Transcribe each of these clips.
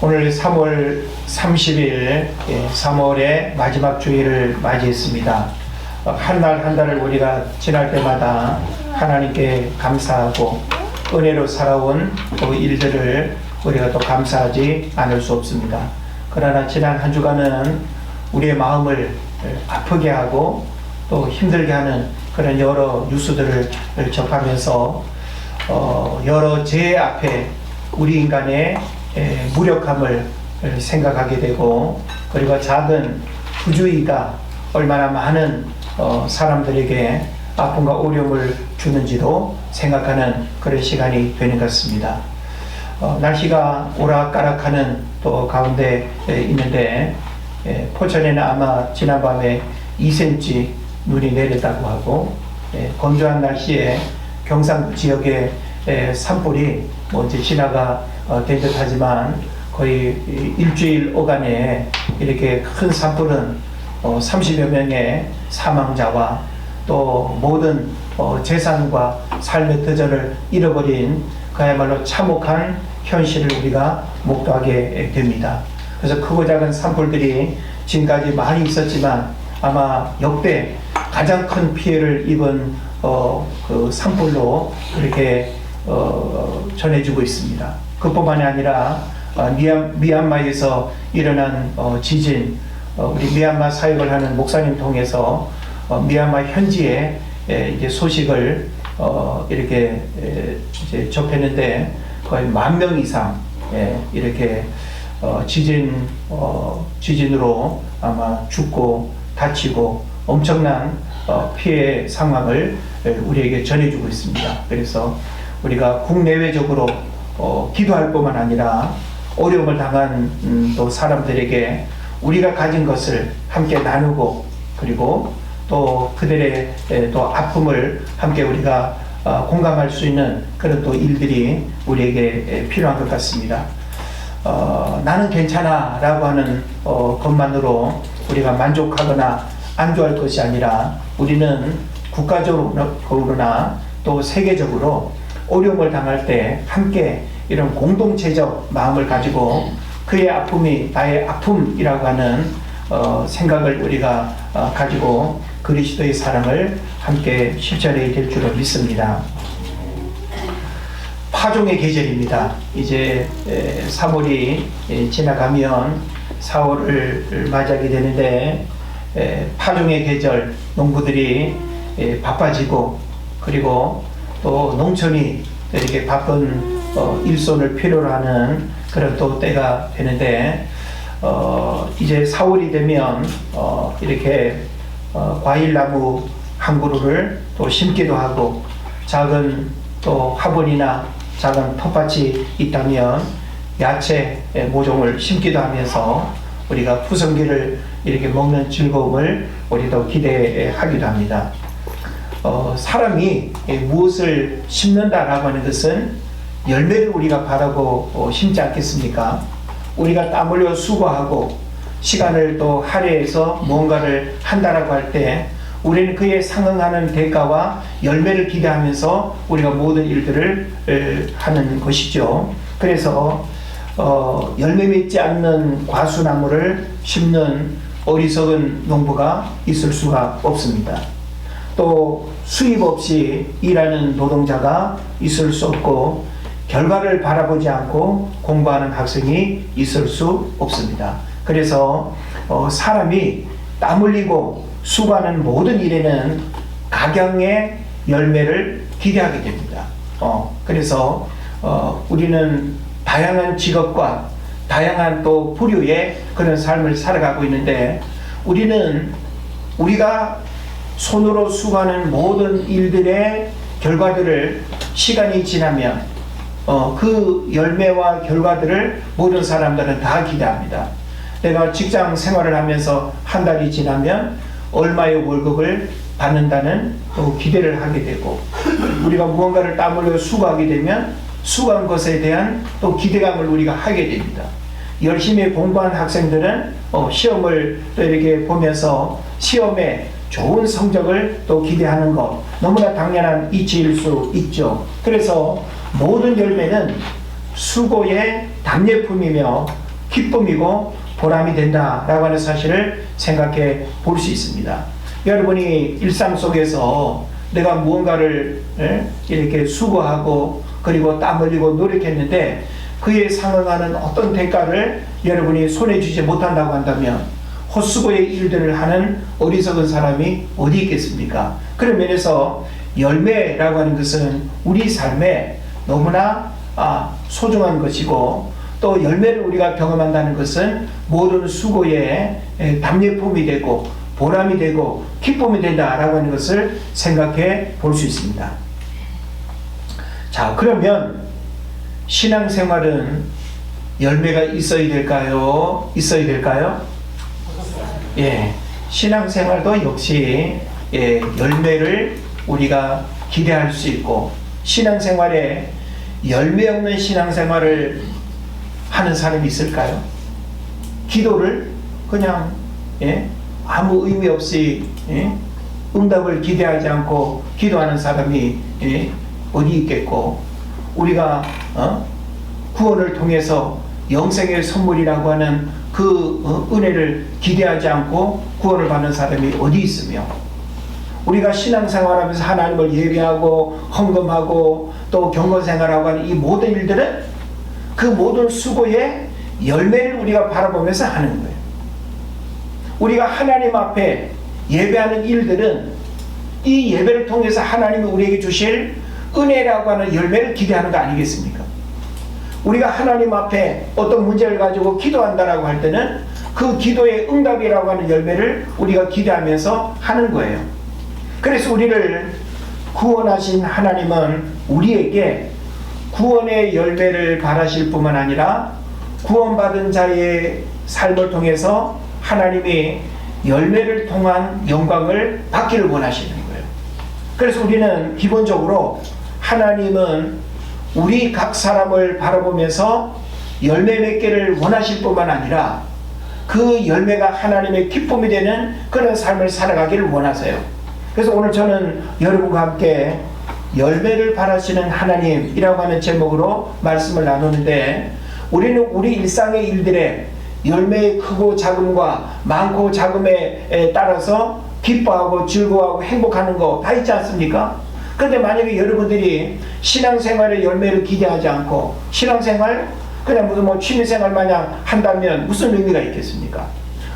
오늘 3월 30일, 3월의 마지막 주일을 맞이했습니다. 한 날 한 달을 우리가 지날 때마다 하나님께 감사하고 은혜로 살아온 그 일들을 우리가 또 감사하지 않을 수 없습니다. 그러나 지난 한 주간은 우리의 마음을 아프게 하고 또 힘들게 하는 그런 여러 뉴스들을 접하면서 여러 재해 앞에 우리 인간의 무력함을 생각하게 되고, 그리고 작은 부주의가 얼마나 많은 사람들에게 아픔과 어려움을 주는지도 생각하는 그런 시간이 되는 것 같습니다. 날씨가 오락가락하는 또 가운데 있는데, 포천에는 아마 지난밤에 2cm 눈이 내렸다고 하고, 건조한 날씨에 경상도 지역의 산불이 이제 진화가 된 듯 하지만 거의 일주일 어간에 이렇게 큰 산불은 30여 명의 사망자와 또 모든 재산과 삶의 터전을 잃어버린 그야말로 참혹한 현실을 우리가 목도하게 됩니다. 그래서 크고 작은 산불들이 지금까지 많이 있었지만 아마 역대 가장 큰 피해를 입은 그 산불로 그렇게 전해지고 있습니다. 그뿐만이 아니라 미얀마에서 일어난 지진, 우리 미얀마 사역을 하는 목사님 통해서 미얀마 현지의 이제 소식을 이렇게 이제 접했는데 거의 10,000명 이상 이렇게 지진으로 아마 죽고 다치고 엄청난 피해 상황을 우리에게 전해주고 있습니다. 그래서 우리가 국내외적으로 기도할 뿐만 아니라 어려움을 당한 또 사람들에게 우리가 가진 것을 함께 나누고, 그리고 또 그들의 또 아픔을 함께 우리가 공감할 수 있는 그런 또 일들이 우리에게 필요한 것 같습니다. 나는 괜찮아 라고 하는 것만으로 우리가 만족하거나 안주할 것이 아니라, 우리는 국가적으로나 또 세계적으로 어려움을 당할 때 함께 이런 공동체적 마음을 가지고 그의 아픔이 나의 아픔이라고 하는 생각을 우리가 가지고 그리스도의 사랑을 함께 실천해야 될 줄로 믿습니다. 파종의 계절입니다. 이제 3월이 지나가면 4월을 맞이하게 되는데, 파종의 계절, 농부들이 바빠지고, 그리고 또 농촌이 이렇게 바쁜 일손을 필요로 하는 그런 또 때가 되는데, 이제 4월이 되면 이렇게 과일나무 한 그루를 또 심기도 하고, 작은 또 화분이나 작은 텃밭이 있다면 야채 모종을 심기도 하면서 우리가 푸성기를 이렇게 먹는 즐거움을 우리도 기대하기도 합니다. 사람이 무엇을 심는다라고 하는 것은 열매를 우리가 바라고 심지 않겠습니까? 우리가 땀 흘려 수고하고 시간을 또 할애해서 무언가를 한다라고 할 때 우리는 그에 상응하는 대가와 열매를 기대하면서 우리가 모든 일들을 하는 것이죠. 그래서 열매 맺지 않는 과수나무를 심는 어리석은 농부가 있을 수가 없습니다. 또 수입 없이 일하는 노동자가 있을 수 없고, 결과를 바라보지 않고 공부하는 학생이 있을 수 없습니다. 그래서 사람이 땀 흘리고 수고하는 모든 일에는 각양의 열매를 기대하게 됩니다. 그래서 우리는 다양한 직업과 다양한 또 부류의 그런 삶을 살아가고 있는데, 우리가 손으로 수고하는 모든 일들의 결과들을 시간이 지나면 그 열매와 결과들을 모든 사람들은 다 기대합니다. 내가 직장 생활을 하면서 한 달이 지나면 얼마의 월급을 받는다는 또 기대를 하게 되고, 우리가 무언가를 땀 흘려 수고하게 되면 수고한 것에 대한 또 기대감을 우리가 하게 됩니다. 열심히 공부한 학생들은 시험을 또 이렇게 보면서 시험에 좋은 성적을 또 기대하는 것, 너무나 당연한 이치일 수 있죠. 그래서 모든 열매는 수고의 답례품이며 기쁨이고 보람이 된다라고 하는 사실을 생각해 볼 수 있습니다. 여러분이 일상 속에서 내가 무언가를 이렇게 수고하고 그리고 땀 흘리고 노력했는데 그에 상응하는 어떤 대가를 여러분이 손에 쥐지 못한다고 한다면 헛수고의 일들을 하는 어리석은 사람이 어디 있겠습니까? 그런 면에서 열매라고 하는 것은 우리 삶에 너무나 소중한 것이고, 또 열매를 우리가 경험한다는 것은 모든 수고의 답례품이 되고 보람이 되고 기쁨이 된다라고 하는 것을 생각해 볼 수 있습니다. 자, 그러면 신앙생활은 열매가 있어야 될까요? 있어야 될까요? 예, 신앙생활도 역시 열매를 우리가 기대할 수 있고, 신앙생활에 열매 없는 신앙생활을 하는 사람이 있을까요? 기도를 그냥 아무 의미 없이 응답을 기대하지 않고 기도하는 사람이 어디 있겠고, 우리가 구원을 통해서 영생의 선물이라고 하는 그 은혜를 기대하지 않고 구원을 받는 사람이 어디 있으며, 우리가 신앙생활하면서 하나님을 예배하고 헌금하고 또 경건생활하고 하는 이 모든 일들은 그 모든 수고의 열매를 우리가 바라보면서 하는 거예요. 우리가 하나님 앞에 예배하는 일들은 이 예배를 통해서 하나님이 우리에게 주실 은혜라고 하는 열매를 기대하는 거 아니겠습니까? 우리가 하나님 앞에 어떤 문제를 가지고 기도한다라고 할 때는 그 기도의 응답이라고 하는 열매를 우리가 기대하면서 하는 거예요. 그래서 우리를 구원하신 하나님은 우리에게 구원의 열매를 바라실 뿐만 아니라 구원받은 자의 삶을 통해서 하나님이 열매를 통한 영광을 받기를 원하시는 거예요. 그래서 우리는 기본적으로 하나님은 우리 각 사람을 바라보면서 열매 맺기를 원하실 뿐만 아니라 그 열매가 하나님의 기쁨이 되는 그런 삶을 살아가기를 원하세요. 그래서 오늘 저는 여러분과 함께 열매를 바라시는 하나님이라고 하는 제목으로 말씀을 나누는데, 우리는 우리 일상의 일들에 열매의 크고 작음과 많고 작음에 따라서 기뻐하고 즐거워하고 행복하는 거 다 있지 않습니까? 그런데 만약에 여러분들이 신앙생활의 열매를 기대하지 않고 신앙생활 그냥 무슨 취미생활 마냥 한다면 무슨 의미가 있겠습니까?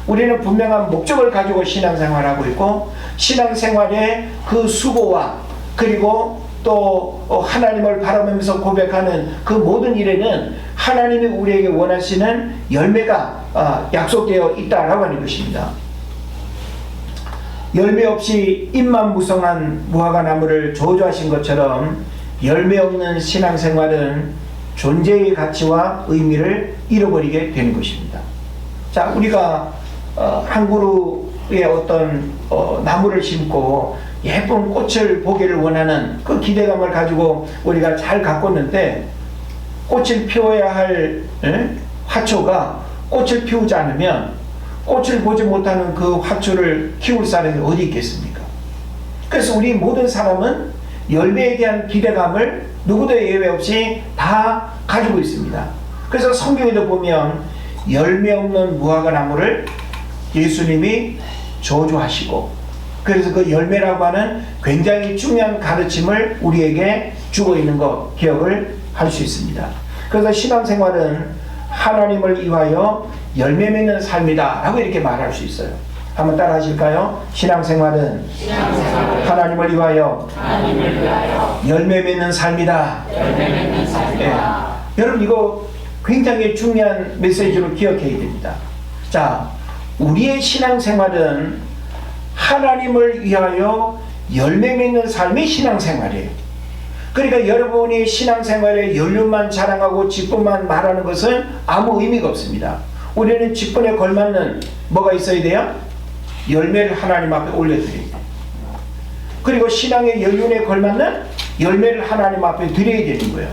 우리는 분명한 목적을 가지고 신앙생활하고 있고, 신앙생활의 그 수고와 그리고 또 하나님을 바라보면서 고백하는 그 모든 일에는 하나님이 우리에게 원하시는 열매가 약속되어 있다라고 하는 것입니다. 열매 없이 잎만 무성한 무화과 나무를 저주하신 것처럼 열매 없는 신앙생활은 존재의 가치와 의미를 잃어버리게 되는 것입니다. 자, 우리가 한 그루의 어떤 나무를 심고 예쁜 꽃을 보기를 원하는 그 기대감을 가지고 우리가 잘 가꿨는데, 꽃을 피워야 할 화초가 꽃을 피우지 않으면 꽃을 보지 못하는 그 화초를 키울 사람이 어디 있겠습니까? 그래서 우리 모든 사람은 열매에 대한 기대감을 누구도 예외 없이 다 가지고 있습니다. 그래서 성경에도 보면 열매 없는 무화과 나무를 예수님이 저주하시고, 그래서 그 열매라고 하는 굉장히 중요한 가르침을 우리에게 주고 있는 것 기억을 할 수 있습니다. 그래서 신앙생활은 하나님을 위하여 열매 맺는 삶이다 라고 이렇게 말할 수 있어요. 한번 따라 하실까요? 신앙생활은 하나님을 위하여 열매 맺는 삶이다. 여러분, 이거 굉장히 중요한 메시지로 기억해야 됩니다. 자, 우리의 신앙생활은 하나님을 위하여 열매 맺는 삶이 신앙생활이에요. 그러니까 여러분이 신앙생활에 연륜만 자랑하고 직분만 말하는 것은 아무 의미가 없습니다. 우리는 직분에 걸맞는 뭐가 있어야 돼요? 열매를 하나님 앞에 올려드려야 돼요. 그리고 신앙의 연륜에 걸맞는 열매를 하나님 앞에 드려야 되는 거예요.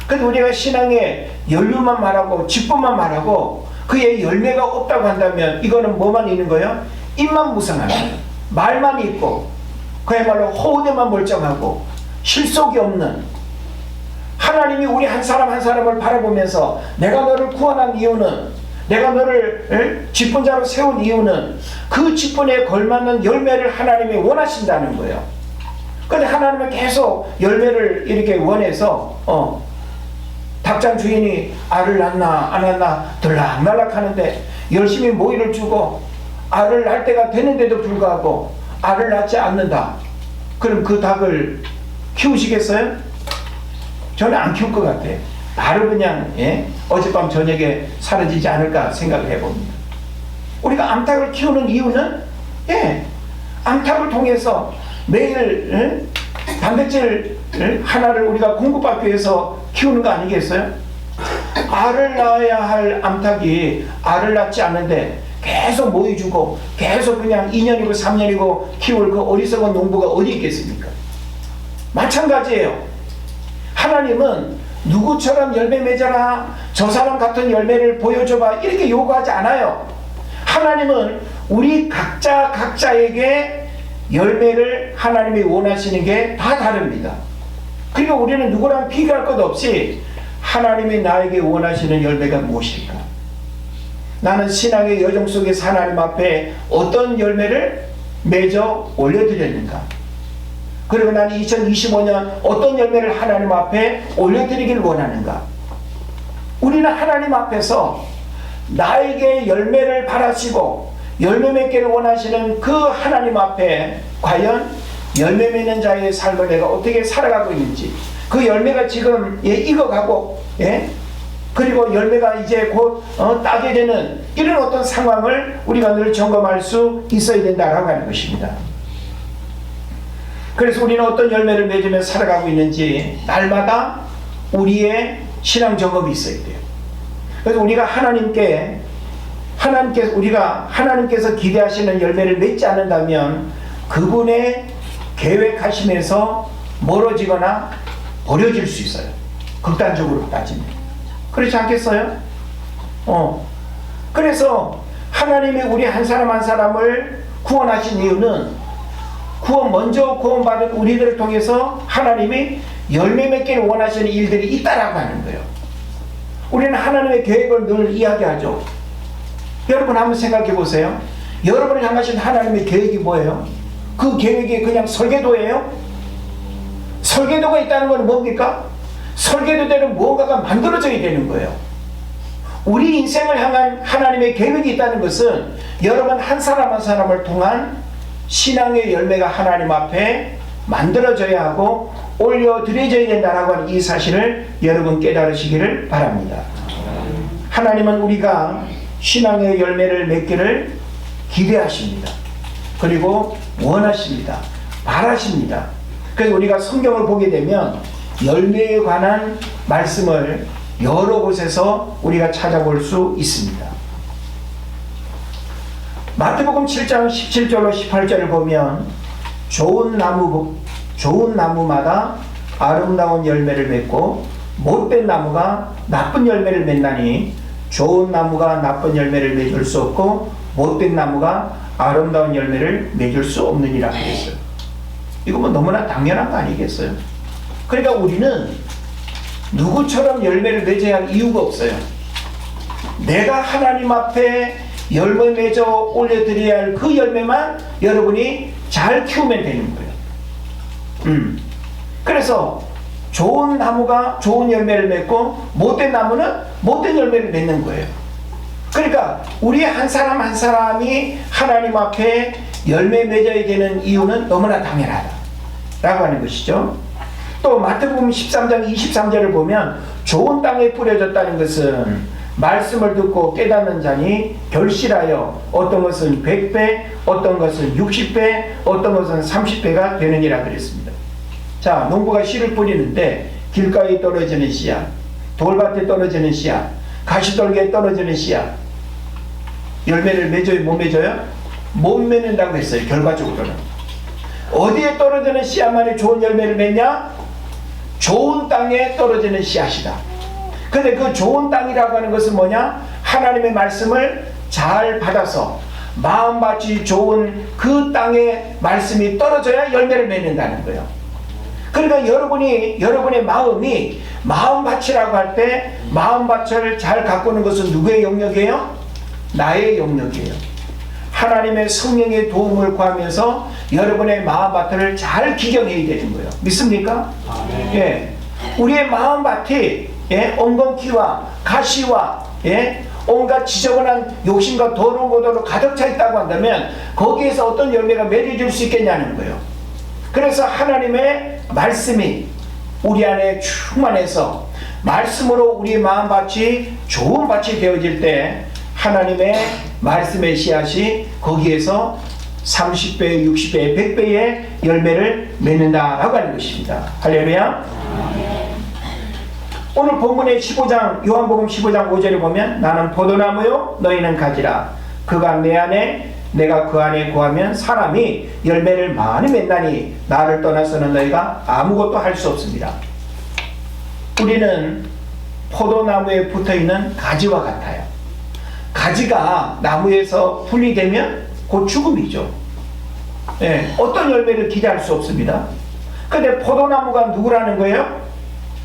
근데 우리가 신앙의 연륜만 말하고 직분만 말하고 그의 열매가 없다고 한다면 이거는 뭐만 있는 거예요? 입만 무성한 거예요. 말만 있고 그야말로 호흡에만 멀쩡하고 실속이 없는, 하나님이 우리 한 사람 한 사람을 바라보면서 내가 너를 구원한 이유는, 내가 너를 직분자로 세운 이유는 그 직분에 걸맞는 열매를 하나님이 원하신다는 거예요. 근데 하나님은 계속 열매를 이렇게 원해서 닭장 주인이 알을 낳나 안 낳나 들락날락 하는데 열심히 모이를 주고 알을 낳을 때가 되는데도 불구하고 알을 낳지 않는다. 그럼 그 닭을 키우시겠어요? 저는 안 키울 것 같아요. 바로 그냥 어젯밤 저녁에 사라지지 않을까 생각을 해봅니다. 우리가 암탉을 키우는 이유는 암탉을 통해서 매일 단백질 하나를 우리가 공급받기 위해서 키우는 거 아니겠어요? 알을 낳아야 할 암탉이 알을 낳지 않는데 계속 모이주고 계속 그냥 2년이고 3년이고 키울 그 어리석은 농부가 어디 있겠습니까? 마찬가지예요. 하나님은 누구처럼 열매 맺어라, 저 사람 같은 열매를 보여줘봐 이렇게 요구하지 않아요. 하나님은 우리 각자에게 열매를 하나님이 원하시는 게 다 다릅니다. 그리고 우리는 누구랑 비교할 것 없이 하나님이 나에게 원하시는 열매가 무엇일까? 나는 신앙의 여정 속에서 하나님 앞에 어떤 열매를 맺어 올려드렸는가? 그리고 나는 2025년 어떤 열매를 하나님 앞에 올려드리길 원하는가? 우리는 하나님 앞에서 나에게 열매를 바라시고 열매 맺기를 원하시는 그 하나님 앞에 과연 열매 맺는 자의 삶을 내가 어떻게 살아가고 있는지, 그 열매가 지금 익어가고 그리고 열매가 이제 곧 따게 되는 이런 어떤 상황을 우리가 늘 점검할 수 있어야 된다라고 하는 것입니다. 그래서 우리는 어떤 열매를 맺으며 살아가고 있는지 날마다 우리의 신앙 점검이 있어야 돼요. 그래서 우리가 하나님께서 기대하시는 열매를 맺지 않는다면 그분의 계획하심에서 멀어지거나 버려질 수 있어요. 극단적으로 따지면. 그렇지 않겠어요? 그래서 하나님이 우리 한 사람 한 사람을 구원하신 이유는 먼저 구원받은 우리들을 통해서 하나님이 열매 맺기를 원하시는 일들이 있다라고 하는 거예요. 우리는 하나님의 계획을 늘 이야기하죠. 여러분 한번 생각해 보세요. 여러분을 향하신 하나님의 계획이 뭐예요? 그 계획이 그냥 설계도예요? 설계도가 있다는 건 뭡니까? 설계도대로 무언가가 만들어져야 되는 거예요. 우리 인생을 향한 하나님의 계획이 있다는 것은 여러분 한 사람 한 사람을 통한 신앙의 열매가 하나님 앞에 만들어져야 하고 올려드려져야 된다라고 하는 이 사실을 여러분 깨달으시기를 바랍니다. 하나님은 우리가 신앙의 열매를 맺기를 기대하십니다. 그리고 원하십니다. 바라십니다. 그래서 우리가 성경을 보게 되면 열매에 관한 말씀을 여러 곳에서 우리가 찾아볼 수 있습니다. 마태복음 7장 17절로 18절을 보면 좋은 나무마다 아름다운 열매를 맺고 못된 나무가 나쁜 열매를 맺나니 좋은 나무가 나쁜 열매를 맺을 수 없고 못된 나무가 아름다운 열매를 맺을 수 없느니라 그랬어요. 이거 뭐 너무나 당연한 거 아니겠어요? 그러니까 우리는 누구처럼 열매를 맺어야 할 이유가 없어요. 내가 하나님 앞에 열매 맺어 올려드려야 할 그 열매만 여러분이 잘 키우면 되는 거예요. 그래서 좋은 나무가 좋은 열매를 맺고 못된 나무는 못된 열매를 맺는 거예요. 그러니까 우리 한 사람 한 사람이 하나님 앞에 열매 맺어야 되는 이유는 너무나 당연하다라고 하는 것이죠. 또 마태복음 13장 23절을 보면 좋은 땅에 뿌려졌다는 것은 말씀을 듣고 깨닫는 자니 결실하여 어떤 것은 100배, 어떤 것은 60배, 어떤 것은 30배가 되느니라 그랬습니다. 자, 농부가 씨를 뿌리는데 길가에 떨어지는 씨앗, 돌밭에 떨어지는 씨앗, 가시떨기에 떨어지는 씨앗, 열매를 맺어요? 못 맺어요? 못 맺는다고 했어요. 결과적으로는. 어디에 떨어지는 씨앗만이 좋은 열매를 맺냐? 좋은 땅에 떨어지는 씨앗이다. 근데 그 좋은 땅이라고 하는 것은 뭐냐? 하나님의 말씀을 잘 받아서 마음밭이 좋은 그 땅에 말씀이 떨어져야 열매를 맺는다는 거예요. 그러니까 여러분의 마음이 마음밭이라고 할 때 마음밭을 잘 가꾸는 것은 누구의 영역이에요? 나의 영역이에요. 하나님의 성령의 도움을 구하면서 여러분의 마음밭을 잘 기경해야 되는 거예요. 믿습니까? 예. 우리의 마음밭이 엉겅퀴와 가시와 온갖 지저분한 욕심과 더러운 것으로 가득 차 있다고 한다면 거기에서 어떤 열매가 맺어질 수 있겠냐는 거예요. 그래서 하나님의 말씀이 우리 안에 충만해서 말씀으로 우리 마음밭이 좋은 밭이 되어질 때 하나님의 말씀의 씨앗이 거기에서 30배, 60배, 100배의 열매를 맺는다라고 하는 것입니다. 할렐루야. 오늘 본문의 15장 요한복음 15장 5절에 보면 나는 포도나무요 너희는 가지라 그가 내 안에 내가 그 안에 거하면 사람이 열매를 많이 맺나니 나를 떠나서는 너희가 아무것도 할 수 없습니다. 우리는 포도나무에 붙어있는 가지와 같아요. 가지가 나무에서 분리되면 곧 죽음이죠. 어떤 열매를 기대할 수 없습니다. 근데 포도나무가 누구라는 거예요?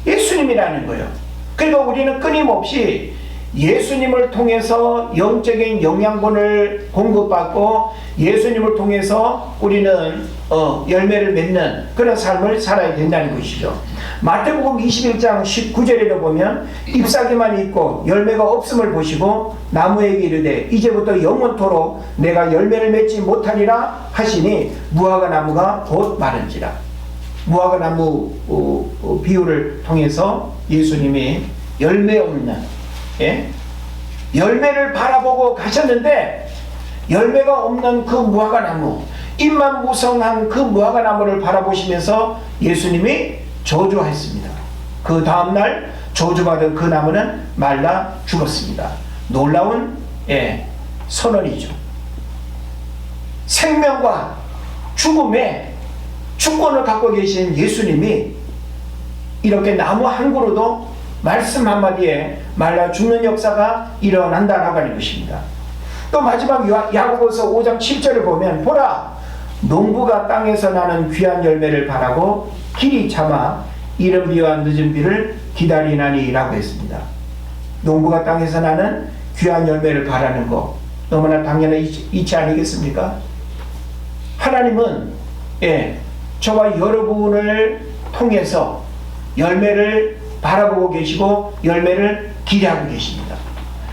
예수님이라는 거예요. 그러니까 우리는 끊임없이 예수님을 통해서 영적인 영양분을 공급받고 예수님을 통해서 우리는 열매를 맺는 그런 삶을 살아야 된다는 것이죠. 마태복음 21장 19절에도 보면 잎사귀만 있고 열매가 없음을 보시고 나무에게 이르되 이제부터 영원토록 내가 열매를 맺지 못하리라 하시니 무화과 나무가 곧 마른지라. 무화과 나무 비유를 통해서 예수님이 열매 없는 열매를 바라보고 가셨는데 열매가 없는 그 무화과 나무, 잎만 무성한 그 무화과 나무를 바라보시면서 예수님이 저주하였습니다. 그 다음날 저주받은 그 나무는 말라 죽었습니다. 놀라운 선언이죠. 생명과 죽음의 주권을 갖고 계신 예수님이 이렇게 나무 한 그루도 말씀 한마디에 말라 죽는 역사가 일어난다라고 하는 것입니다. 또 마지막 야고보서 5장 7절을 보면 보라 농부가 땅에서 나는 귀한 열매를 바라고 길이 참아 이른 비와 늦은 비를 기다리나니 라고 했습니다. 농부가 땅에서 나는 귀한 열매를 바라는 것 너무나 당연한 이치 아니겠습니까? 하나님은 저와 여러분을 통해서 열매를 바라보고 계시고 열매를 기대하고 계십니다.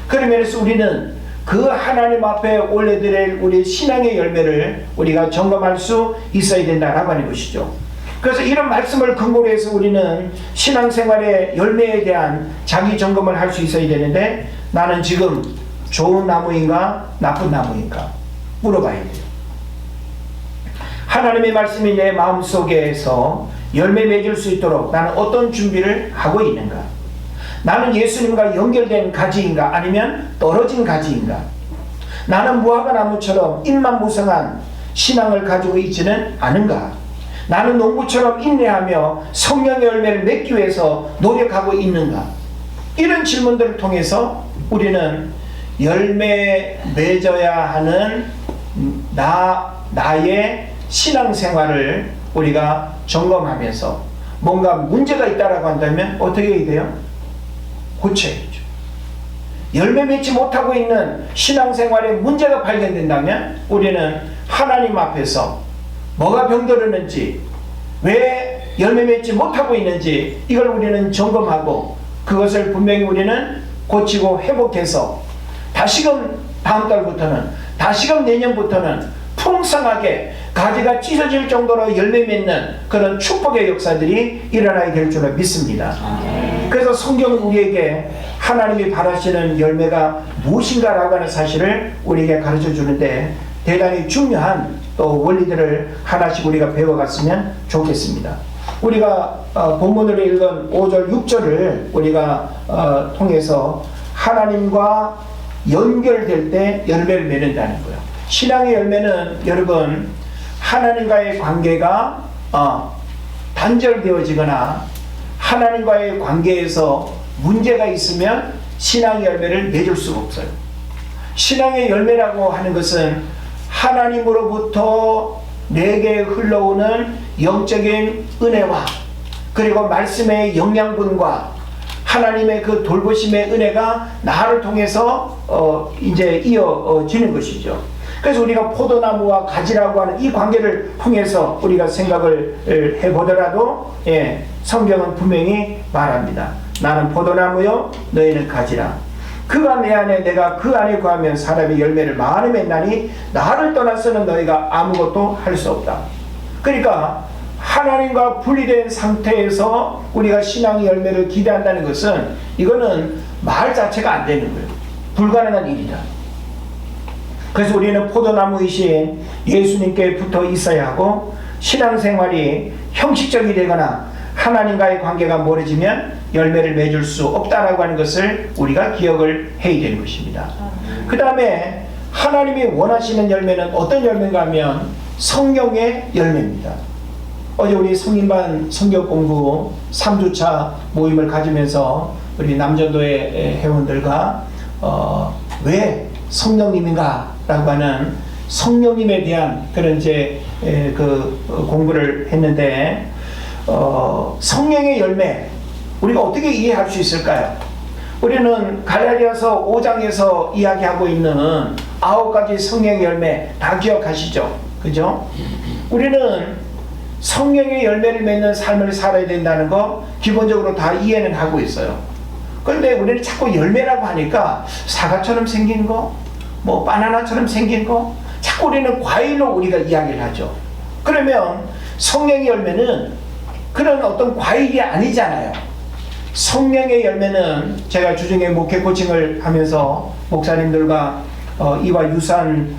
그런 면에서 우리는 그 하나님 앞에 올려드릴 우리 신앙의 열매를 우리가 점검할 수 있어야 된다라고 하는 것이죠. 그래서 이런 말씀을 근거로 해서 우리는 신앙생활의 열매에 대한 자기 점검을 할 수 있어야 되는데 나는 지금 좋은 나무인가 나쁜 나무인가 물어봐야 돼요. 하나님의 말씀이 내 마음속에서 열매 맺을 수 있도록 나는 어떤 준비를 하고 있는가? 나는 예수님과 연결된 가지인가 아니면 떨어진 가지인가? 나는 무화과 나무처럼 잎만 무성한 신앙을 가지고 있지는 않은가? 나는 농부처럼 인내하며 성령의 열매를 맺기 위해서 노력하고 있는가? 이런 질문들을 통해서 우리는 열매 맺어야 하는 나의 신앙생활을 우리가 점검하면서 뭔가 문제가 있다라고 한다면 어떻게 해야 돼요? 고쳐야죠. 열매 맺지 못하고 있는 신앙생활에 문제가 발견된다면 우리는 하나님 앞에서 뭐가 병들었는지 왜 열매 맺지 못하고 있는지 이걸 우리는 점검하고 그것을 분명히 우리는 고치고 회복해서 다시금 다음 달부터는 다시금 내년부터는 풍성하게 가지가 찢어질 정도로 열매 맺는 그런 축복의 역사들이 일어나야 될 줄을 믿습니다. 그래서 성경은 우리에게 하나님이 바라시는 열매가 무엇인가라고 하는 사실을 우리에게 가르쳐 주는데 대단히 중요한 또 원리들을 하나씩 우리가 배워갔으면 좋겠습니다. 우리가 본문으로 읽은 5절 6절을 우리가 통해서 하나님과 연결될 때 열매를 맺는다는 거예요. 신앙의 열매는 여러분 하나님과의 관계가 단절되어지거나 하나님과의 관계에서 문제가 있으면 신앙의 열매를 맺을 수가 없어요. 신앙의 열매라고 하는 것은 하나님으로부터 내게 흘러오는 영적인 은혜와 그리고 말씀의 영양분과 하나님의 그 돌보심의 은혜가 나를 통해서 이제 이어지는 것이죠. 그래서 우리가 포도나무와 가지라고 하는 이 관계를 통해서 우리가 생각을 해보더라도 성경은 분명히 말합니다. 나는 포도나무요 너희는 가지라. 그가 내 안에 내가 그 안에 거하면 사람이 열매를 많이 맺나니 나를 떠나서는 너희가 아무것도 할 수 없다. 그러니까 하나님과 분리된 상태에서 우리가 신앙의 열매를 기대한다는 것은 이거는 말 자체가 안 되는 거예요. 불가능한 일이다. 그래서 우리는 포도나무이신 예수님께 붙어 있어야 하고 신앙생활이 형식적이 되거나 하나님과의 관계가 멀어지면 열매를 맺을 수 없다라고 하는 것을 우리가 기억을 해야 되는 것입니다. 그 다음에 하나님이 원하시는 열매는 어떤 열매인가 하면 성령의 열매입니다. 어제 우리 성인반 성경 공부 3주차 모임을 가지면서 우리 남전도의 회원들과 왜 성령님인가 라고 하는 성령님에 대한 그런 이제 그 공부를 했는데 성령의 열매 우리가 어떻게 이해할 수 있을까요? 우리는 갈라디아서 5장에서 이야기하고 있는 9가지 성령의 열매 다 기억하시죠? 그죠? 우리는 성령의 열매를 맺는 삶을 살아야 된다는 거 기본적으로 다 이해는 하고 있어요. 그런데 우리는 자꾸 열매라고 하니까 사과처럼 생긴 거, 뭐 바나나처럼 생긴 거, 자꾸 우리는 과일로 우리가 이야기를 하죠. 그러면 성령의 열매는 그런 어떤 과일이 아니잖아요. 성령의 열매는 제가 주중에 목회 코칭을 하면서 목사님들과 이와 유사한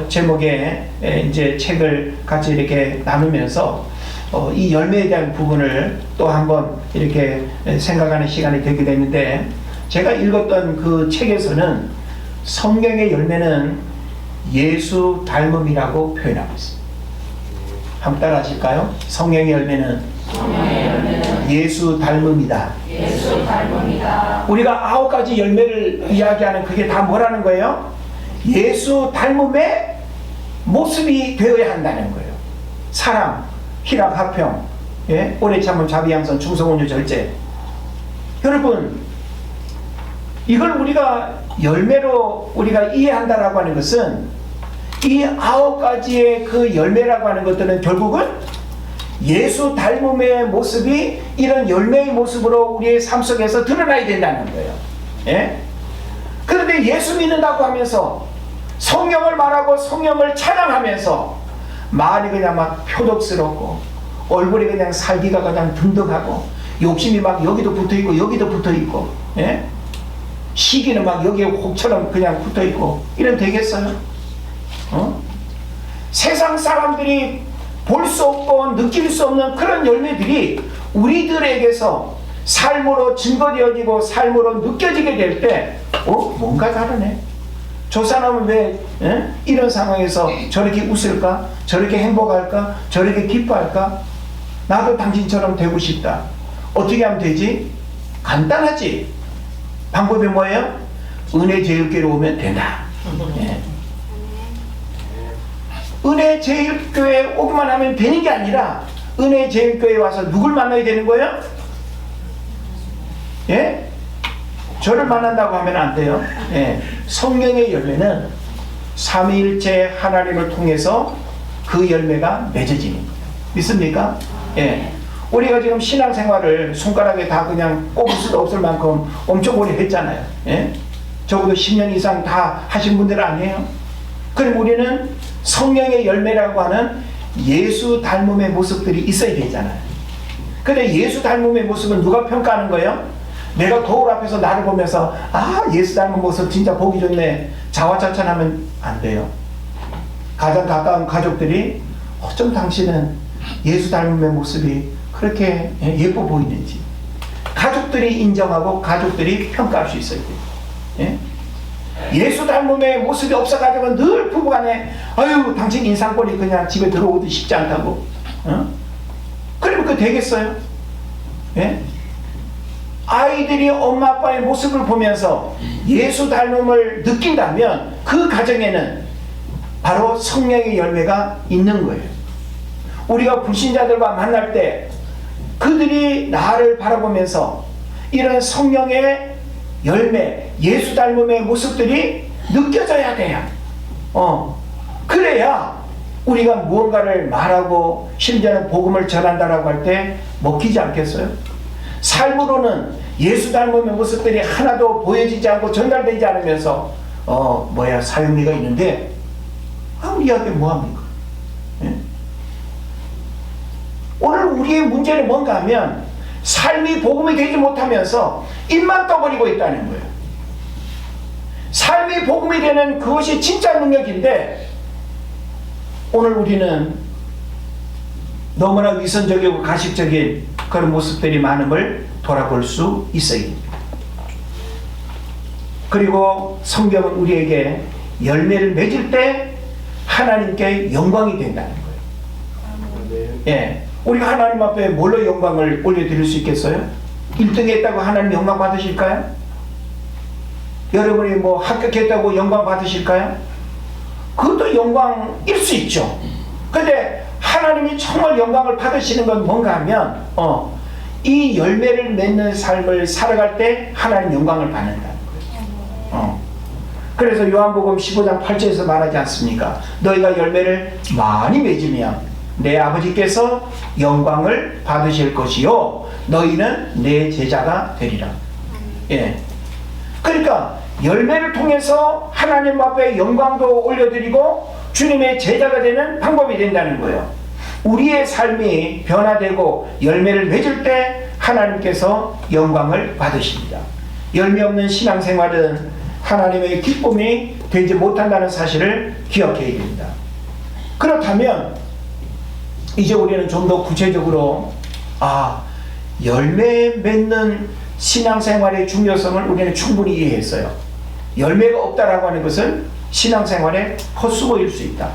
제목의 이제 책을 같이 이렇게 나누면서 이 열매에 대한 부분을 또 한번 이렇게 생각하는 시간이 되게 됐는데 제가 읽었던 그 책에서는 성령의 열매는 예수 닮음이라고 표현하고 있습니다. 한번 따라 하실까요? 성령의 열매는 예수 닮음이다. 예수 닮음이다. 우리가 9가지 열매를 이야기하는 그게 다 뭐라는 거예요? 예수 닮음의 모습이 되어야 한다는 거예요. 사랑, 희락, 화평, 오래 참음, 자비, 양선, 충성, 온유, 절제. 여러분, 이걸 우리가 열매로 우리가 이해한다라고 하는 것은 이 9가지의 그 열매라고 하는 것들은 결국은 예수 닮음의 모습이 이런 열매의 모습으로 우리의 삶 속에서 드러나야 된다는 거예요. 그런데 예수 믿는다고 하면서 성령을 말하고 성령을 찬양하면서 말이 그냥 막 표독스럽고 얼굴이 그냥 살기가 그냥 등등하고 욕심이 막 여기도 붙어있고 여기도 붙어있고 시기는 막 여기에 혹처럼 그냥 붙어있고 이러면 되겠어요? 세상 사람들이 볼 수 없고 느낄 수 없는 그런 열매들이 우리들에게서 삶으로 증거되어지고 삶으로 느껴지게 될 때 뭔가 다르네. 저 사람은 왜 이런 상황에서 저렇게 웃을까? 저렇게 행복할까? 저렇게 기뻐할까? 나도 당신처럼 되고 싶다. 어떻게 하면 되지? 간단하지. 방법이 뭐예요? 은혜 제일교회로 오면 된다. 은혜 제일교회에 오기만 하면 되는 게 아니라 은혜 제일교회에 와서 누굴 만나야 되는 거예요? 저를 만난다고 하면 안 돼요. 성령의 열매는 삼위일체 하나님을 통해서 그 열매가 맺어지는 거예요. 믿습니까? 우리가 지금 신앙생활을 손가락에 다 그냥 꼽을 수도 없을 만큼 엄청 오래 했잖아요. 적어도 10년 이상 다 하신 분들 아니에요? 그럼 우리는 성령의 열매라고 하는 예수 닮음의 모습들이 있어야 되잖아요. 근데 예수 닮음의 모습은 누가 평가하는 거예요? 내가 거울 앞에서 나를 보면서 예수 닮은 모습 진짜 보기 좋네 자화자찬하면 안 돼요. 가장 가까운 가족들이 어쩜 당신은 예수 닮음의 모습이 그렇게 예뻐 보이는지 가족들이 인정하고 가족들이 평가할 수 있어야 돼요. 예수 닮음의 모습이 없어가지고 늘 부부간에 아유 당신 인상꼴이 그냥 집에 들어오기 쉽지 않다고 그러면 그거 되겠어요? 아이들이 엄마 아빠의 모습을 보면서 예수 닮음을 느낀다면 그 가정에는 바로 성령의 열매가 있는 거예요. 우리가 불신자들과 만날 때 그들이 나를 바라보면서 이런 성령의 열매, 예수 닮음의 모습들이 느껴져야 돼요. 그래야 우리가 무언가를 말하고 심지어는 복음을 전한다라고 할 때 먹히지 않겠어요? 삶으로는 예수 닮음의 모습들이 하나도 보여지지 않고 전달되지 않으면서 사용리가 있는데 우리에게 뭐합니까? 예? 오늘 우리의 문제는 뭔가 하면 삶이 복음이 되지 못하면서 입만 떠버리고 있다는 거예요. 삶이 복음이 되는 그것이 진짜 능력인데 오늘 우리는 너무나 위선적이고 가식적인 그런 모습들이 많음을 돌아볼 수 있어야 됩니다. 그리고 성경은 우리에게 열매를 맺을 때 하나님께 영광이 된다는 거예요. 예, 우리가 하나님 앞에 뭘로 영광을 올려드릴 수 있겠어요? 1등 했다고 하나님 영광 받으실까요? 여러분이 합격했다고 영광 받으실까요? 그것도 영광일 수 있죠. 근데 하나님이 정말 영광을 받으시는 건 뭔가 하면 이 열매를 맺는 삶을 살아갈 때 하나님 영광을 받는다는 거예요. 그래서 요한복음 15장 8절에서 말하지 않습니까? 너희가 열매를 많이 맺으면 내 아버지께서 영광을 받으실 것이요 너희는 내 제자가 되리라. 예. 그러니까 열매를 통해서 하나님 앞에 영광도 올려드리고 주님의 제자가 되는 방법이 된다는 거예요. 우리의 삶이 변화되고 열매를 맺을 때 하나님께서 영광을 받으십니다. 열매 없는 신앙생활은 하나님의 기쁨이 되지 못한다는 사실을 기억해야 됩니다. 그렇다면 이제 우리는 좀 더 구체적으로 열매 맺는 신앙생활의 중요성을 우리는 충분히 이해했어요. 열매가 없다라고 하는 것은 신앙생활의 헛수고일 수 있다.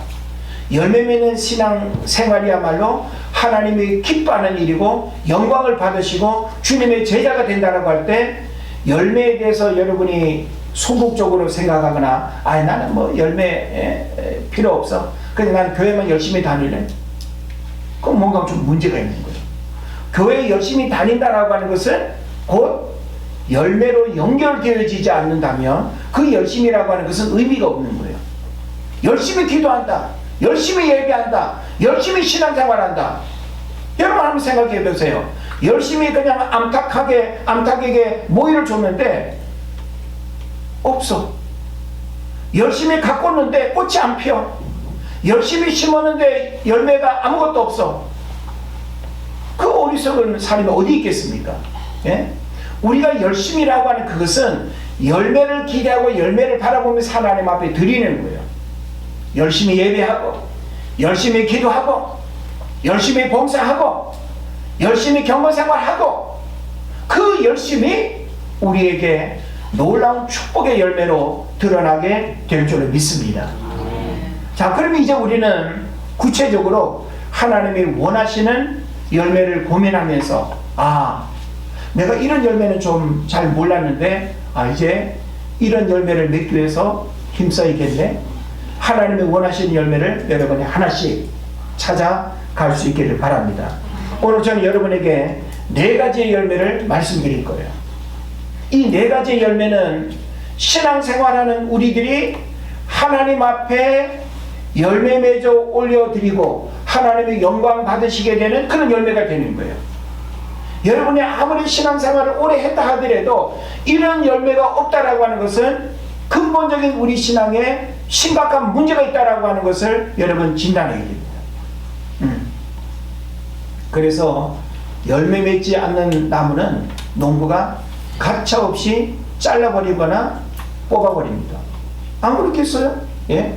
열매 맺는 신앙생활이야말로 하나님이 기뻐하는 일이고 영광을 받으시고 주님의 제자가 된다라고 할 때 열매에 대해서 여러분이 소극적으로 생각하거나 나는 열매 필요 없어. 그냥 난 교회만 열심히 다닐래. 그럼 뭔가 좀 문제가 있는 거예요. 교회에 열심히 다닌다라고 하는 것은 곧 열매로 연결되어지지 않는다면 그 열심이라고 하는 것은 의미가 없는 거예요. 열심히 기도한다. 열심히 예배한다. 열심히 신앙생활한다. 여러분 한번 생각해 보세요. 열심히 그냥 암탉에게 모이를 줬는데 없어. 열심히 가꿨는데 꽃이 안 피어. 열심히 심었는데 열매가 아무것도 없어. 그 어리석은 사람이 어디 있겠습니까? 예? 우리가 열심이라고 하는 그것은 열매를 기대하고 열매를 바라보면서 하나님 앞에 드리는 거예요. 열심히 예배하고 열심히 기도하고 열심히 봉사하고 열심히 경건생활하고 그 열심이 우리에게 놀라운 축복의 열매로 드러나게 될 줄을 믿습니다. 자, 그러면 이제 우리는 구체적으로 하나님이 원하시는 열매를 고민하면서 내가 이런 열매는 좀 잘 몰랐는데 이제 이런 열매를 맺기 위해서 힘써야겠네. 하나님이 원하시는 열매를 여러분이 하나씩 찾아갈 수 있기를 바랍니다. 오늘 저는 여러분에게 4가지의 열매를 말씀드릴 거예요. 이 4가지의 열매는 신앙생활하는 우리들이 하나님 앞에 열매 맺어 올려드리고 하나님의 영광 받으시게 되는 그런 열매가 되는 거예요. 여러분이 아무리 신앙생활을 오래 했다 하더라도 이런 열매가 없다라고 하는 것은 근본적인 우리 신앙에 심각한 문제가 있다라고 하는 것을 여러분 진단해야 됩니다. 그래서 열매 맺지 않는 나무는 농부가 가차없이 잘라버리거나 뽑아버립니다. 안 그렇겠어요? 예?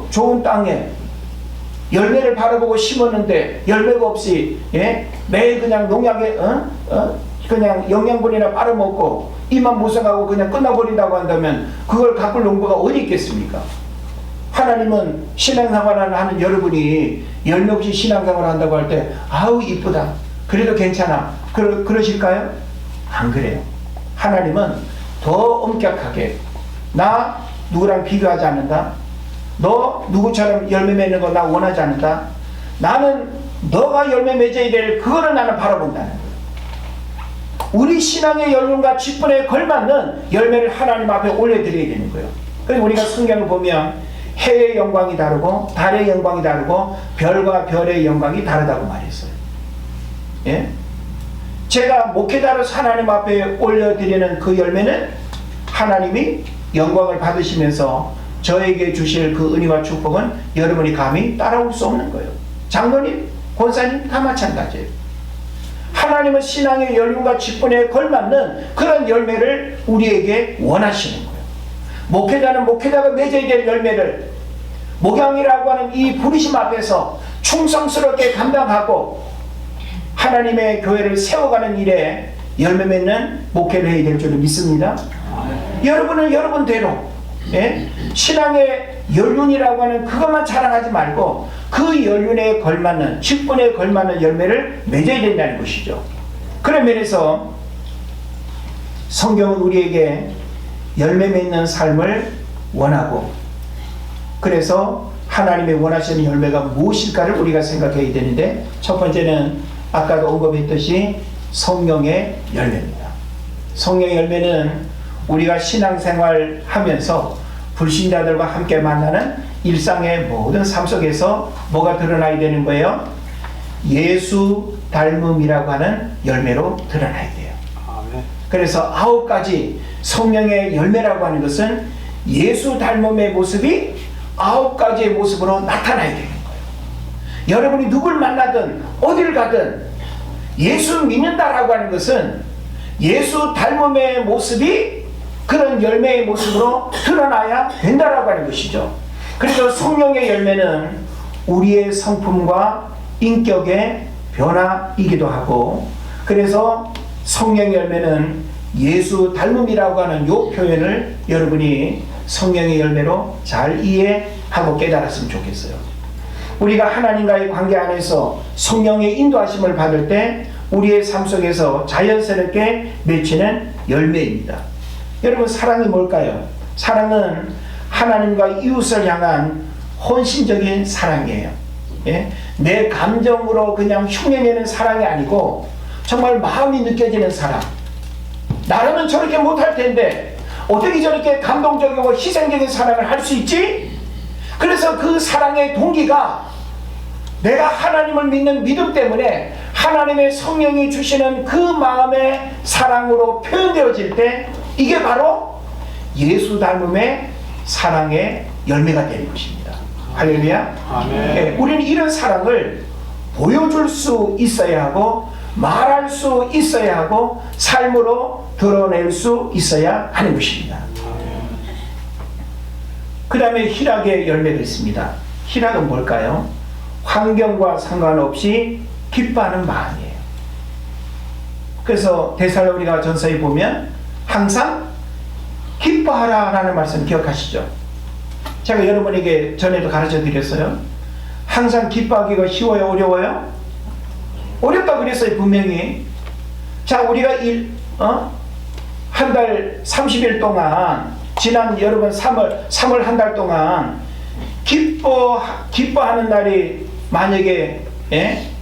좋은 땅에 열매를 바라보고 심었는데 열매가 없이 매일 그냥 농약에 그냥 영양분이나 빨아먹고 이만 무성하고 그냥 끝나버린다고 한다면 그걸 가꿀 농부가 어디 있겠습니까? 하나님은 신앙생활을 하는 여러분이 열매 없이 신앙생활을 한다고 할 때 이쁘다. 그래도 괜찮아. 그러실까요? 안 그래요. 하나님은 더 엄격하게 나 누구랑 비교하지 않는다. 너 누구처럼 열매 맺는 거 나 원하지 않는다. 나는 너가 열매 맺어야 될 그거를 나는 바라본다는 거예요. 우리 신앙의 연륜과 직분에 걸맞는 열매를 하나님 앞에 올려드려야 되는 거예요. 그래서 우리가 성경을 보면 해의 영광이 다르고 달의 영광이 다르고 별과 별의 영광이 다르다고 말했어요. 예? 제가 목회자로서 하나님 앞에 올려드리는 그 열매는 하나님이 영광을 받으시면서 저에게 주실 그 은혜와 축복은 여러분이 감히 따라올 수 없는 거예요. 장로님, 권사님 다 마찬가지예요. 하나님은 신앙의 연륜과 직분에 걸맞는 그런 열매를 우리에게 원하시는 거예요. 목회자는 목회자가 맺어야 될 열매를 목양이라고 하는 이 부르심 앞에서 충성스럽게 감당하고 하나님의 교회를 세워가는 일에 열매 맺는 목회를 해야 될 줄 믿습니다. 여러분은 여러분대로 신앙의 연륜이라고 하는 그것만 자랑하지 말고 그 연륜에 걸맞는 직분에 걸맞는 열매를 맺어야 된다는 것이죠. 그런 면에서 성경은 우리에게 열매 맺는 삶을 원하고, 그래서 하나님의 원하시는 열매가 무엇일까를 우리가 생각해야 되는데, 첫 번째는 아까도 언급했듯이 성령의 열매입니다. 성령의 열매는 우리가 신앙생활 하면서 불신자들과 함께 만나는 일상의 모든 삶 속에서 뭐가 드러나야 되는 거예요? 예수 닮음이라고 하는 열매로 드러나야 돼요. 그래서 9가지 성령의 열매라고 하는 것은 예수 닮음의 모습이 9가지의 모습으로 나타나야 되는 거예요. 여러분이 누굴 만나든 어딜 가든 예수 믿는다라고 하는 것은 예수 닮음의 모습이 그런 열매의 모습으로 드러나야 된다라고 하는 것이죠. 그래서 성령의 열매는 우리의 성품과 인격의 변화이기도 하고, 그래서 성령의 열매는 예수 닮음이라고 하는 이 표현을 여러분이 성령의 열매로 잘 이해하고 깨달았으면 좋겠어요. 우리가 하나님과의 관계 안에서 성령의 인도하심을 받을 때 우리의 삶 속에서 자연스럽게 맺히는 열매입니다. 여러분, 사랑이 뭘까요? 사랑은 하나님과 이웃을 향한 헌신적인 사랑이에요. 예? 내 감정으로 그냥 흉내내는 사랑이 아니고 정말 마음이 느껴지는 사랑. 나라면 저렇게 못할 텐데 어떻게 저렇게 감동적이고 희생적인 사랑을 할 수 있지? 그래서 그 사랑의 동기가 내가 하나님을 믿는 믿음 때문에 하나님의 성령이 주시는 그 마음의 사랑으로 표현되어질 때 이게 바로 예수 닮음의 사랑의 열매가 되는 것입니다. 할렐루야. 네, 우리는 이런 사랑을 보여줄 수 있어야 하고 말할 수 있어야 하고 삶으로 드러낼 수 있어야 하는 것입니다. 그 다음에 희락의 열매가 있습니다. 희락은 뭘까요? 환경과 상관없이 기뻐하는 마음이에요. 그래서 데살로니가 전서에 보면 항상 기뻐하라 라는 말씀 기억하시죠? 제가 여러분에게 전에도 가르쳐 드렸어요. 항상 기뻐하기가 쉬워요? 어려워요? 어렵다고 그랬어요, 분명히. 자, 우리가 한 달 30일 동안, 지난 여러분 3월 한 달 동안 기뻐하는 날이 만약에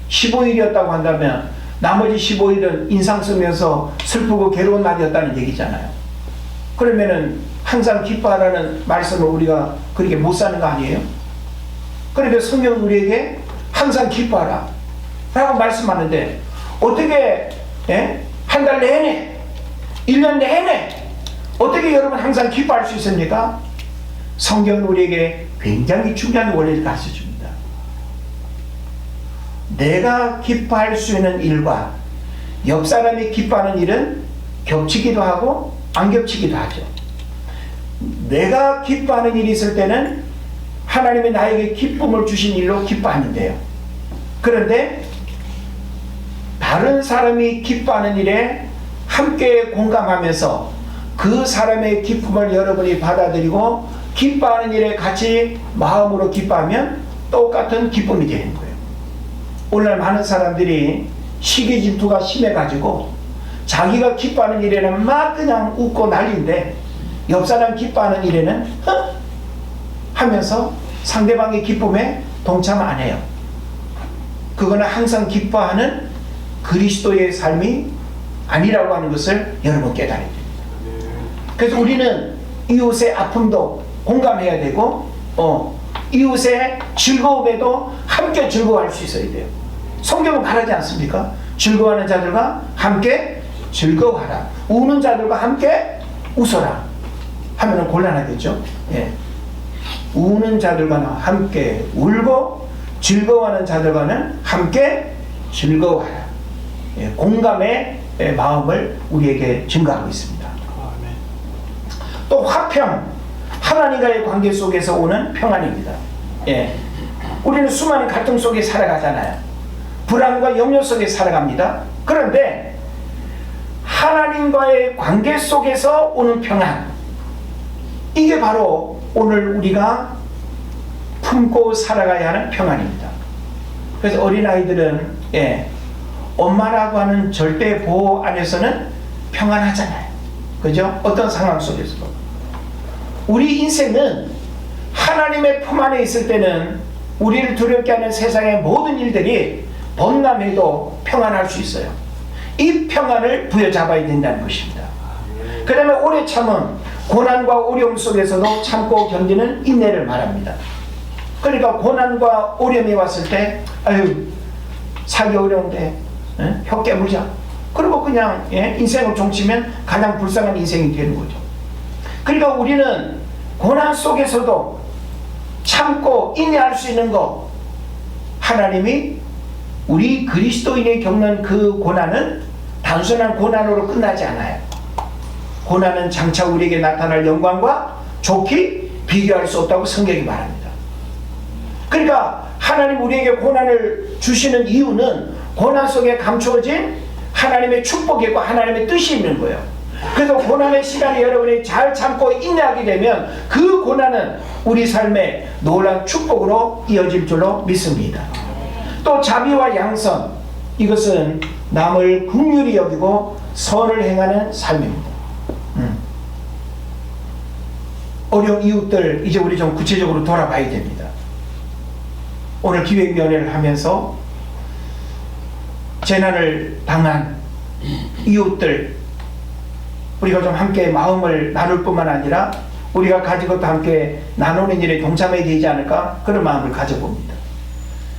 15일이었다고 한다면 나머지 15일은 인상 쓰면서 슬프고 괴로운 날이었다는 얘기잖아요. 그러면은 항상 기뻐하라는 말씀을 우리가 그렇게 못 사는 거 아니에요? 그런데 성경은 우리에게 항상 기뻐하라 라고 말씀하는데 어떻게 한 달 내내 1년 내내 어떻게 여러분 항상 기뻐할 수 있습니까? 성경은 우리에게 굉장히 중요한 원리를 가르쳐 줍니다. 내가 기뻐할 수 있는 일과 옆 사람이 기뻐하는 일은 겹치기도 하고 안 겹치기도 하죠. 내가 기뻐하는 일이 있을 때는 하나님이 나에게 기쁨을 주신 일로 기뻐하는데요. 그런데 다른 사람이 기뻐하는 일에 함께 공감하면서 그 사람의 기쁨을 여러분이 받아들이고 기뻐하는 일에 같이 마음으로 기뻐하면 똑같은 기쁨이 되는 거예요. 오늘날 많은 사람들이 시기 질투가 심해가지고 자기가 기뻐하는 일에는 막 그냥 웃고 난리인데 옆 사람 기뻐하는 일에는 하면서 상대방의 기쁨에 동참 안 해요. 그거는 항상 기뻐하는 그리스도의 삶이 아니라고 하는 것을 여러분 깨달아야 됩니다. 그래서 우리는 이웃의 아픔도 공감해야 되고 이웃의 즐거움에도 함께 즐거워할 수 있어야 돼요. 성경은 말하지 않습니까? 즐거워하는 자들과 함께 즐거워하라. 우는 자들과 함께 웃어라. 하면은 곤란하겠죠. 예. 우는 자들과는 함께 울고 즐거워하는 자들과는 함께 즐거워하라. 예. 공감의 마음을 우리에게 증가하고 있습니다. 또 화평, 하나님과의 관계 속에서 오는 평안입니다. 예. 우리는 수많은 갈등 속에 살아가잖아요. 불안과 염려 속에 살아갑니다. 그런데 하나님과의 관계 속에서 오는 평안, 이게 바로 오늘 우리가 품고 살아가야 하는 평안입니다. 그래서 어린아이들은 엄마라고 하는 절대 보호 안에서는 평안하잖아요. 그죠? 어떤 상황 속에서도. 우리 인생은 하나님의 품 안에 있을 때는 우리를 두렵게 하는 세상의 모든 일들이 범람해도 평안할 수 있어요. 이 평안을 부여잡아야 된다는 것입니다. 그 다음에 오래 참은 고난과 어려움 속에서도 참고 견디는 인내를 말합니다. 그러니까 고난과 어려움이 왔을 때 아유 살기 어려운데 혀 깨물자. 그리고 그냥 인생을 종치면 가장 불쌍한 인생이 되는 거죠. 그러니까 우리는 고난 속에서도 참고 인내할 수 있는 것, 하나님이 우리 그리스도인이 겪는 그 고난은 단순한 고난으로 끝나지 않아요. 고난은 장차 우리에게 나타날 영광과 좋게 비교할 수 없다고 성경이 말합니다. 그러니까 하나님 우리에게 고난을 주시는 이유는 고난 속에 감추어진 하나님의 축복이고 하나님의 뜻이 있는 거예요. 그래서 고난의 시간에 여러분이 잘 참고 인내하게 되면 그 고난은 우리 삶의 놀라운 축복으로 이어질 줄로 믿습니다. 또 자비와 양선, 이것은 남을 긍휼히 여기고 선을 행하는 삶입니다. 어려운 이웃들 이제 우리 좀 구체적으로 돌아봐야 됩니다. 오늘 기획위원회를 하면서 재난을 당한 이웃들 우리가 좀 함께 마음을 나눌 뿐만 아니라 우리가 가지고 또 함께 나누는 일에 동참해야 되지 않을까, 그런 마음을 가져봅니다.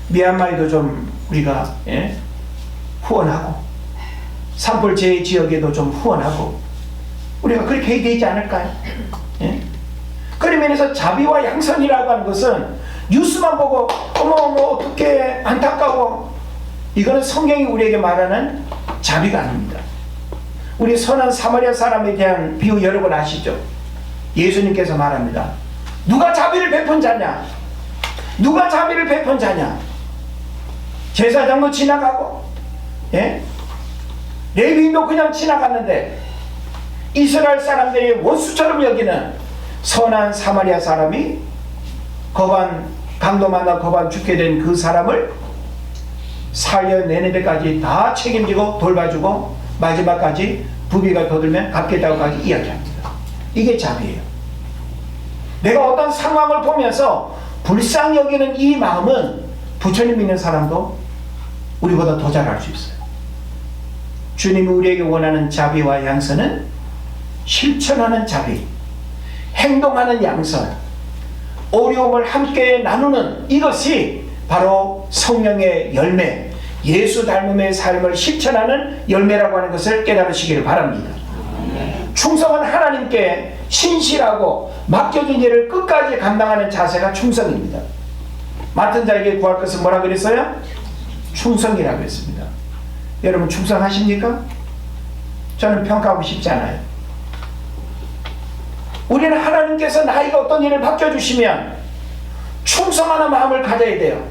미얀마에도 좀 우리가 후원하고 산불 재해 지역에도 좀 후원하고 우리가 그렇게 해야 되지 않을까요? 그런 면에서 자비와 양선이라고 하는 것은 뉴스만 보고 어머 어떻게 안타까워, 이거는 성경이 우리에게 말하는 자비가 아닙니다. 우리 선한 사마리아 사람에 대한 비유 여러분 아시죠? 예수님께서 말합니다. 누가 자비를 베푼 자냐? 누가 자비를 베푼 자냐? 제사장도 지나가고 레위인도 그냥 지나갔는데 이스라엘 사람들이 원수처럼 여기는 선한 사마리아 사람이 강도 만나 거반 죽게 된 그 사람을 살려내는 데까지 다 책임지고 돌봐주고 마지막까지 부비가 더 들면 갚겠다고까지 이야기합니다. 이게 자비예요. 내가 어떤 상황을 보면서 불쌍히 여기는 이 마음은 부처님 믿는 사람도 우리보다 더 잘할 수 있어요. 주님이 우리에게 원하는 자비와 양선은 실천하는 자비, 행동하는 양선, 어려움을 함께 나누는 이것이 바로 성령의 열매, 예수 닮음의 삶을 실천하는 열매라고 하는 것을 깨달으시기를 바랍니다. 충성은 하나님께 신실하고 맡겨진 일을 끝까지 감당하는 자세가 충성입니다. 맡은 자에게 구할 것은 뭐라 그랬어요? 충성이라고 했습니다. 여러분 충성하십니까? 저는 평가하고 싶지 않아요. 우리는 하나님께서 나에게 어떤 일을 맡겨주시면 충성하는 마음을 가져야 돼요.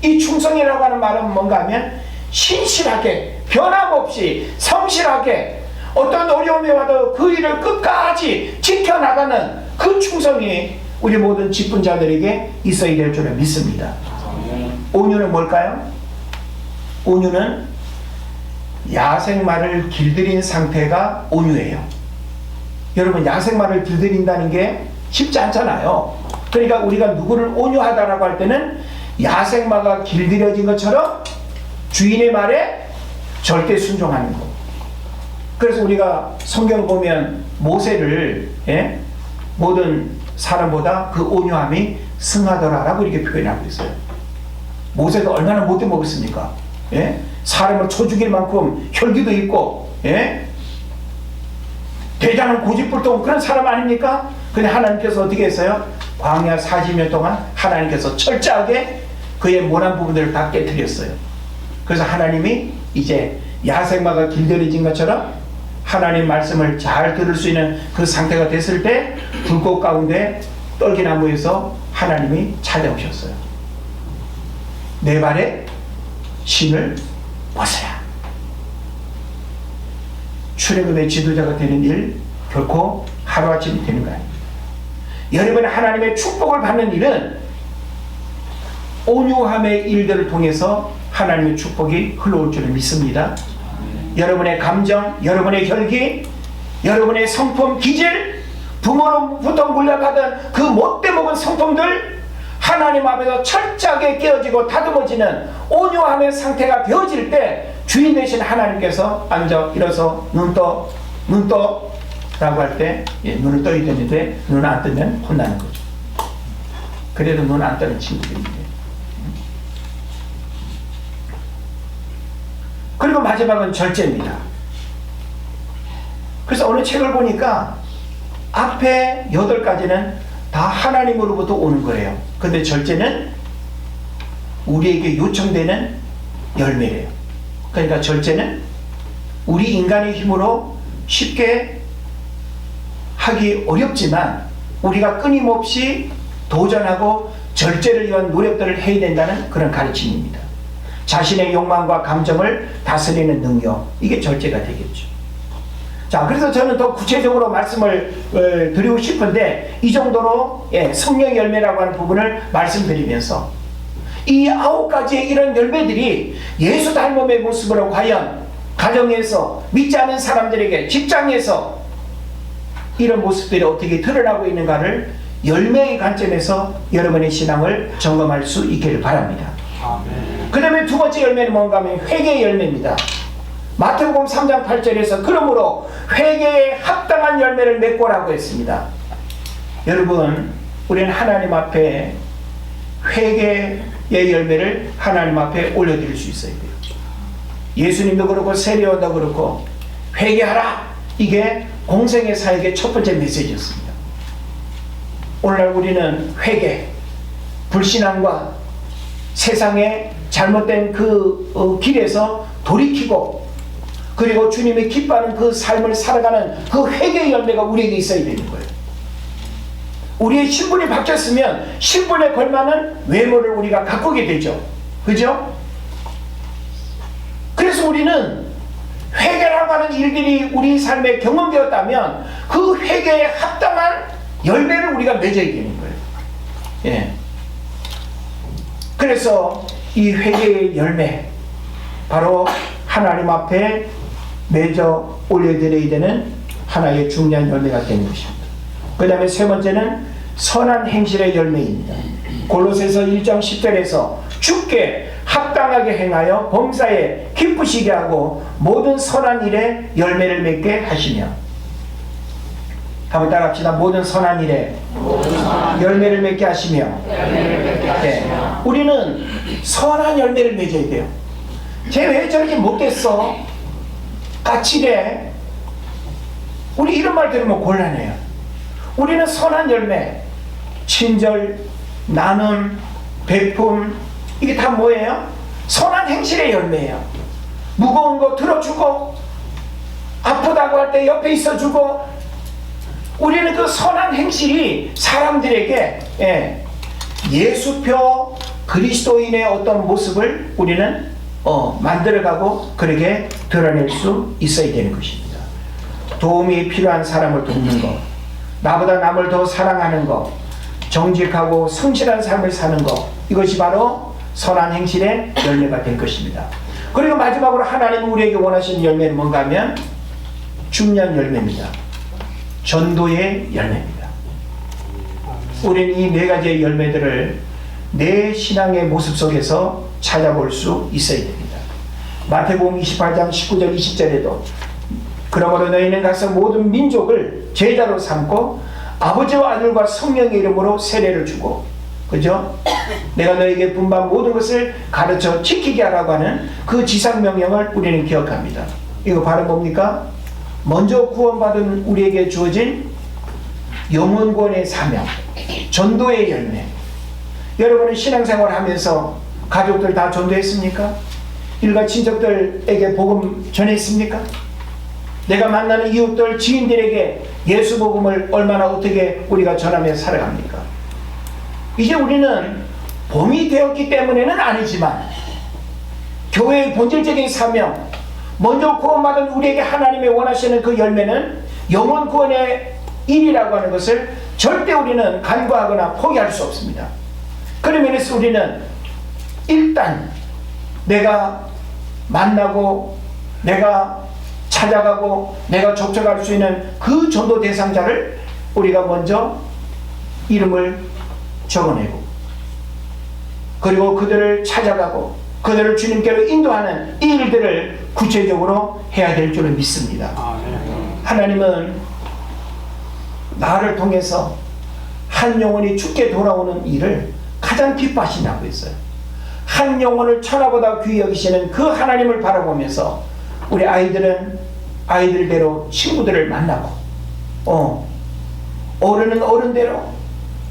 이 충성이라고 하는 말은 뭔가 하면 신실하게, 변함없이, 성실하게 어떤 어려움이 와도 그 일을 끝까지 지켜나가는 그 충성이 우리 모든 직분자들에게 있어야 될 줄을 믿습니다. 온유는 뭘까요? 온유는 야생마를 길들인 상태가 온유예요. 여러분 야생마를 길들인다는 게 쉽지 않잖아요. 그러니까 우리가 누구를 온유하다라고 할 때는 야생마가 길들여진 것처럼 주인의 말에 절대 순종하는 것. 그래서 우리가 성경을 보면 모세를 모든 사람보다 그 온유함이 승하더라라고 이렇게 표현하고 있어요. 모세가 얼마나 못돼 먹었습니까? 사람을 쳐 죽일 만큼 혈기도 있고 대단한 고집불통 그런 사람 아닙니까? 근데 하나님께서 어떻게 했어요? 광야 40년 동안 하나님께서 철저하게 그의 모난 부분들을 다 깨뜨렸어요. 그래서 하나님이 이제 야생마가 길들여진 것처럼 하나님 말씀을 잘 들을 수 있는 그 상태가 됐을 때 불꽃 가운데 떨기나무에서 하나님이 찾아오셨어요. 내 발에 신을 벗어라. 출애굽의 지도자가 되는 일 결코 하루아침에 되는 거 아니에요. 여러분, 하나님의 축복을 받는 일은 온유함의 일들을 통해서 하나님의 축복이 흘러올 줄을 믿습니다. 여러분의 감정, 여러분의 혈기, 여러분의 성품, 기질, 부모로부터 물려받은 그 못돼 먹은 성품들 하나님 앞에서 철저하게 깨어지고 다듬어지는 온유함의 상태가 되어질 때 주인 되신 하나님께서 앉아 일어서 눈 떠 라고 할 때 눈을 떠야 되는데 눈 안 뜨면 혼나는 거죠. 그래도 눈 안 뜨는 친구들인데. 그리고 마지막은 절제입니다. 그래서 어느 책을 보니까 앞에 8가지는 다 하나님으로부터 오는 거예요. 근데 절제는 우리에게 요청되는 열매래요. 그러니까 절제는 우리 인간의 힘으로 쉽게 하기 어렵지만 우리가 끊임없이 도전하고 절제를 위한 노력들을 해야 된다는 그런 가르침입니다. 자신의 욕망과 감정을 다스리는 능력, 이게 절제가 되겠죠. 자, 그래서 저는 더 구체적으로 말씀을 드리고 싶은데 이 정도로 성령 열매라고 하는 부분을 말씀드리면서 이 9가지의 이런 열매들이 예수 닮음의 모습으로 과연 가정에서, 믿지 않는 사람들에게, 직장에서 이런 모습들이 어떻게 드러나고 있는가를 열매의 관점에서 여러분의 신앙을 점검할 수 있기를 바랍니다. 그 다음에 두 번째 열매는 뭔가 하면 회개의 열매입니다. 마태복음 3장 8절에서 그러므로 회개에 합당한 열매를 맺고라고 했습니다. 여러분, 우리는 하나님 앞에 회개의 열매를 하나님 앞에 올려드릴 수 있어야 돼요. 예수님도 그렇고 세례요한도 그렇고 회개하라, 이게 공생의 사역의 첫 번째 메시지였습니다. 오늘날 우리는 회개, 불신앙과 세상의 잘못된 그 길에서 돌이키고 그리고 주님이 기뻐하는 그 삶을 살아가는 그 회개의 열매가 우리에게 있어야 되는 거예요. 우리의 신분이 바뀌었으면 신분에 걸맞는 외모를 우리가 가꾸게 되죠. 그죠? 그래서 우리는 회개라고 하는 일들이 우리 삶에 경험되었다면 그 회개에 합당한 열매를 우리가 맺어야 되는 거예요. 그래서 이 회개의 열매, 바로 하나님 앞에 맺어 올려드려야 되는 하나의 중요한 열매가 되는 것입니다. 그 다음에 세 번째는 선한 행실의 열매입니다. 골로새서 1장 10절에서 주께 합당하게 행하여 범사에 기쁘시게 하고 모든 선한 일에 열매를 맺게 하시며. 한번 따라합시다. 모든 선한 일에 열매를 맺게 하시며. 우리는 선한 열매를 맺어야 돼요. 쟤 왜 저렇게 못됐어? 까칠해? 우리 이런 말 들으면 곤란해요. 우리는 선한 열매, 친절, 나눔, 베품, 이게 다 뭐예요? 선한 행실의 열매예요. 무거운 거 들어주고, 아프다고 할 때 옆에 있어주고, 우리는 그 선한 행실이 사람들에게 예수표 그리스도인의 어떤 모습을 우리는 만들어가고 그렇게 드러낼 수 있어야 되는 것입니다. 도움이 필요한 사람을 돕는 것, 나보다 남을 더 사랑하는 것, 정직하고 성실한 삶을 사는 것, 이것이 바로 선한 행실의 열매가 될 것입니다. 그리고 마지막으로 하나님은 우리에게 원하시는 열매는 뭔가 하면 중요한 열매입니다. 전도의 열매입니다. 우리는 이 4가지의 열매들을 내 신앙의 모습 속에서 찾아볼 수 있어야 됩니다. 마태복음 28장 19절 20절에도 그러므로 너희는 가서 모든 민족을 제자로 삼고 아버지와 아들과 성령의 이름으로 세례를 주고, 그죠? 내가 너에게 분반 모든 것을 가르쳐 지키게 하라고 하는 그 지상명령을 우리는 기억합니다. 이거 바로 뭡니까? 먼저 구원받은 우리에게 주어진 영혼구원의 사명, 전도의 열매. 여러분은 신앙생활 하면서 가족들 다 전도했습니까? 일가 친척들에게 복음 전했습니까? 내가 만나는 이웃들, 지인들에게 예수 복음을 얼마나 어떻게 우리가 전하며 살아갑니까? 이제 우리는 봄이 되었기 때문에는 아니지만 교회의 본질적인 사명, 먼저 구원받은 우리에게 하나님의 원하시는 그 열매는 영혼 구원의 일이라고 하는 것을 절대 우리는 간과하거나 포기할 수 없습니다. 그런 면에서 우리는 일단 내가 만나고 내가 찾아가고 내가 접촉할 수 있는 그 전도 대상자를 우리가 먼저 이름을 적어내고, 그리고 그들을 찾아가고 그들을 주님께로 인도하는 이 일들을 구체적으로 해야 될 줄을 믿습니다. 하나님은 나를 통해서 한 영혼이 죽게 돌아오는 일을 가장 기뻐하시냐고 했어요. 한 영혼을 천하보다 귀히 여기시는 그 하나님을 바라보면서 우리 아이들은 아이들대로 친구들을 만나고, 어른은 어른대로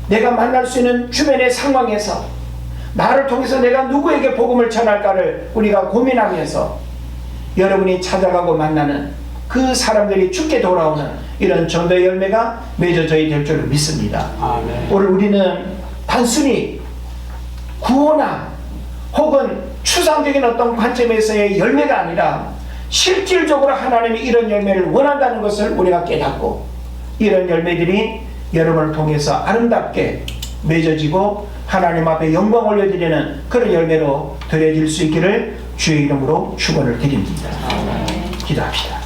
내가 만날 수 있는 주변의 상황에서 나를 통해서 내가 누구에게 복음을 전할까를 우리가 고민하면서 여러분이 찾아가고 만나는 그 사람들이 죽게 돌아오는 이런 전도의 열매가 맺어져야 될 줄을 믿습니다. 아멘. 오늘 우리는 단순히 구호나 혹은 추상적인 어떤 관점에서의 열매가 아니라 실질적으로 하나님이 이런 열매를 원한다는 것을 우리가 깨닫고, 이런 열매들이 여러분을 통해서 아름답게 맺어지고 하나님 앞에 영광 올려드리는 그런 열매로 드려질 수 있기를 주의 이름으로 축원을 드립니다. 기도합시다.